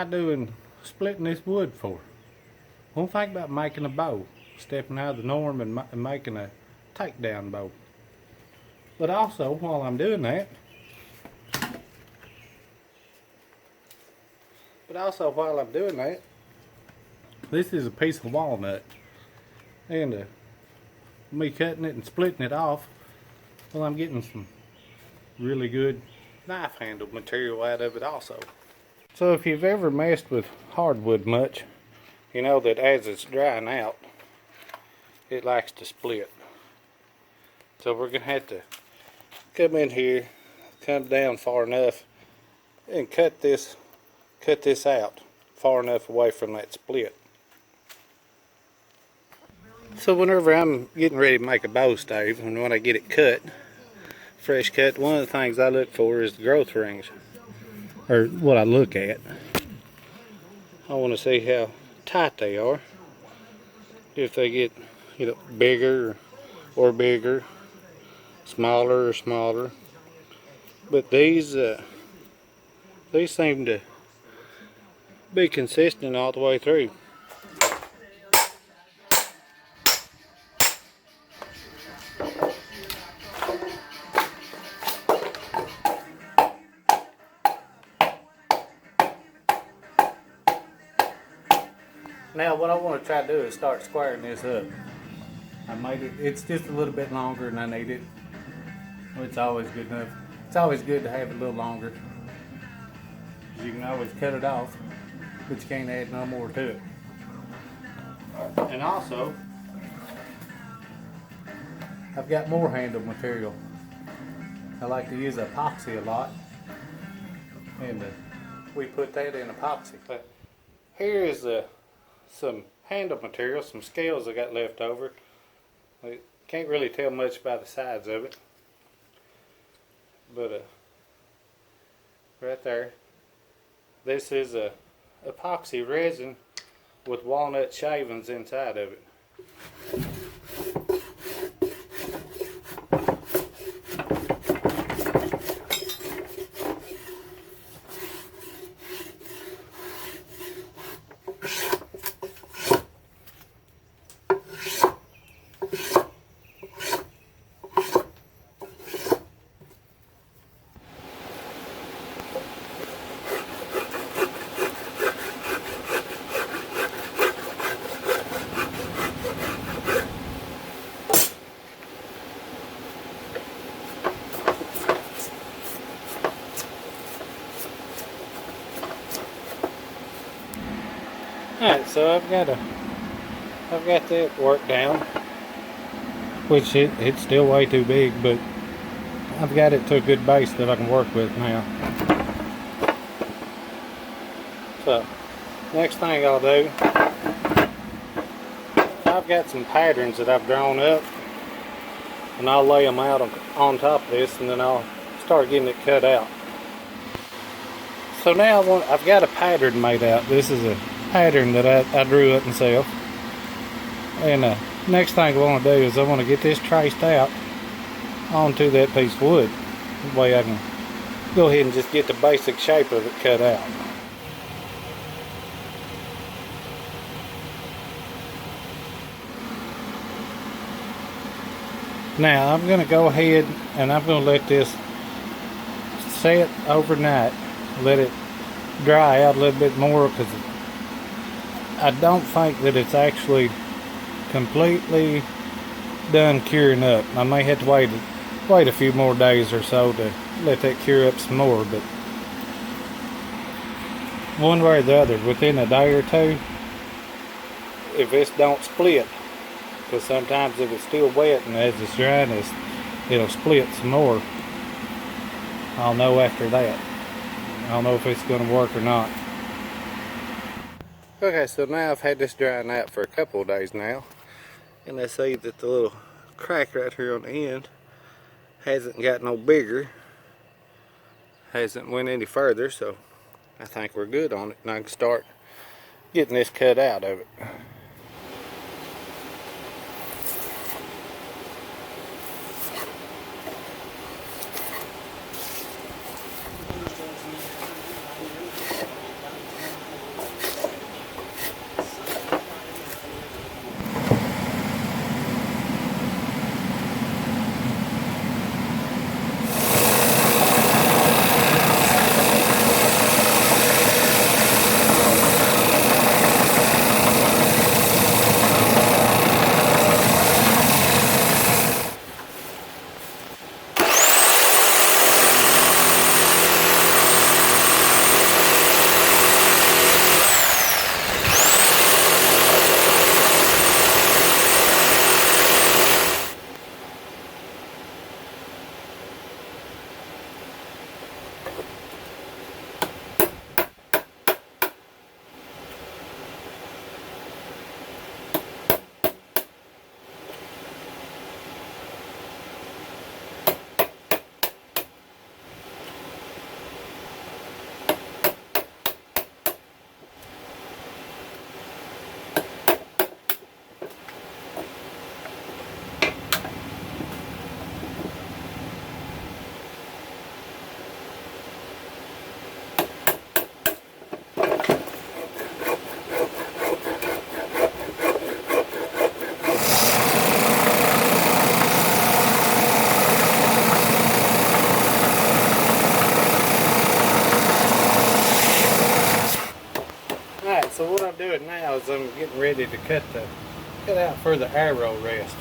doing splitting this wood for? Don't think about making a bow, stepping out of the norm and making a takedown bow. But also, while I'm doing that, this is a piece of walnut, and me cutting it and splitting it off, well, I'm getting some really good knife handle material out of it also. So if you've ever messed with hardwood much, you know that as it's drying out, it likes to split. So we're gonna have to come in here, come down far enough, and cut this out far enough away from that split. So whenever I'm getting ready to make a bow stave, and when I get it cut, fresh cut, one of the things I look for is the growth rings, or what I look at. I want to see how tight they are. If they get, bigger or bigger, smaller or smaller. But these seem to be consistent all the way through. Now what I want to try to do is start squaring this up. I made it, it's just a little bit longer than I needed. It's always good enough. It's always good to have it a little longer. You can always cut it off, but you can't add no more to it. And also, I've got more handle material. I like to use epoxy a lot, and we put that in epoxy. But here is some handle material, some scales I got left over. I can't really tell much by the sides of it, but right there, this is a epoxy resin with walnut shavings inside of it. Alright, so I've got that worked down, which it's still way too big, but I've got it to a good base that I can work with now. So next thing I'll do, I've got some patterns that I've drawn up, and I'll lay them out on top of this, and then I'll start getting it cut out. So now I've got a pattern made out. This is a pattern that I drew up myself, and next thing I want to do is I want to get this traced out onto that piece of wood. That way I can go ahead and just get the basic shape of it cut out. Now I'm going to go ahead and I'm going to let this set overnight, let it dry out a little bit more, because I don't think that it's actually completely done curing up. I may have to wait a few more days or so to let that cure up some more, but one way or the other, within a day or two, if this don't split, because sometimes if it's still wet and as it's drying, it'll split some more, I'll know after that. I'll know if it's going to work or not. Okay, so now I've had this drying out for a couple of days now, and I see that the little crack right here on the end hasn't got no bigger, hasn't went any further, so I think we're good on it, and I can start getting this cut out of it. getting ready to cut out for the arrow rest.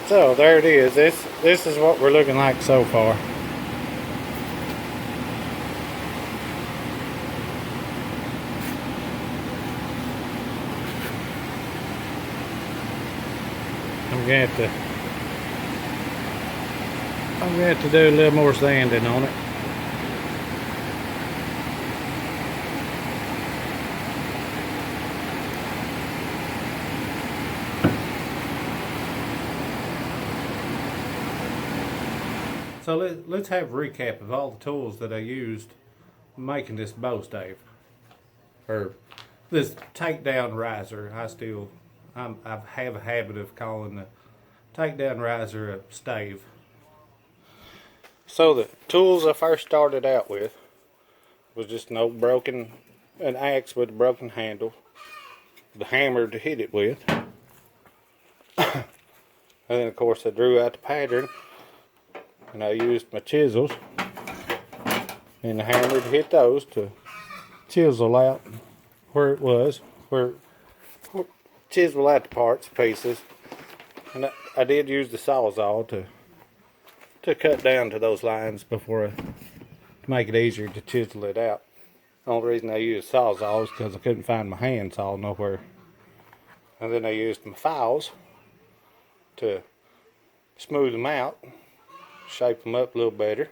So there it is. This is what we're looking like so far. I'm gonna have to do a little more sanding on it. So let's have a recap of all the tools that I used making this bow stave, or this takedown riser. I have a habit of calling the takedown riser a stave. So the tools I first started out with was just an axe with a broken handle, the hammer to hit it with, and then of course I drew out the pattern. And I used my chisels and the hammer to hit those to chisel out where chisel out the parts, pieces. And I did use the sawzall to cut down to those lines to make it easier to chisel it out. The only reason I used sawzall is because I couldn't find my handsaw nowhere. And then I used my files to smooth them out, shape them up a little better.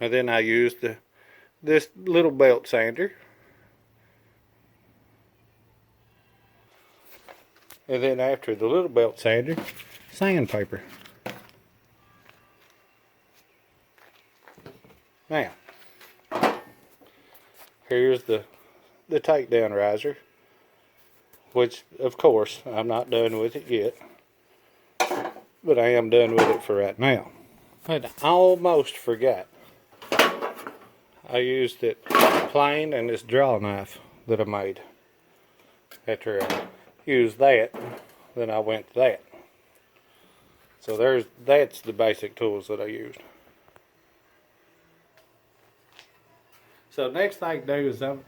And then I used this little belt sander. And then after the little belt sander, sandpaper. Now, here's the takedown riser, which of course I'm not done with it yet. But I am done with it for right now. But I almost forgot. I used it plain and this draw knife that I made. After I used that, then I went to that. So that's the basic tools that I used. So next thing to do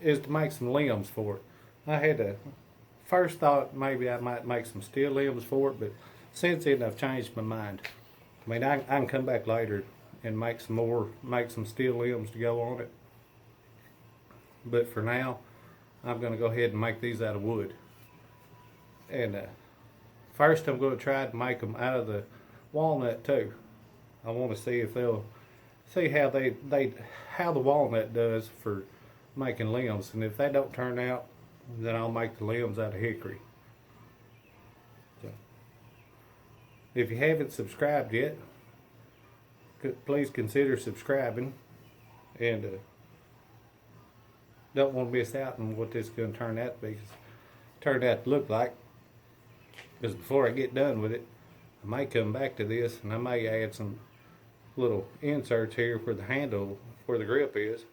is to make some limbs for it. I had first thought maybe I might make some steel limbs for it, but since then I've changed my mind. I mean, I can come back later and make some steel limbs to go on it. But for now, I'm going to go ahead and make these out of wood. And first I'm going to try to make them out of the walnut too. I want to see if they'll see how how the walnut does for making limbs. And if they don't turn out, then I'll make the limbs out of hickory. If you haven't subscribed yet, please consider subscribing, and don't want to miss out on what this is going to turn out to look like. Because before I get done with it, I may come back to this and I may add some little inserts here for the handle, where the grip is.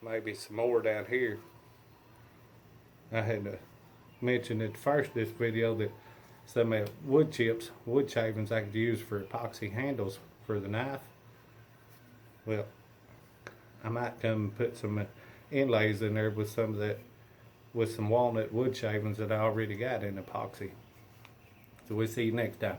Maybe some more down here. I had mentioned at first this video that some wood shavings I could use for epoxy handles for the knife. Well, I might come put some inlays in there with some of that with some walnut wood shavings that I already got in epoxy. So we'll see you next time.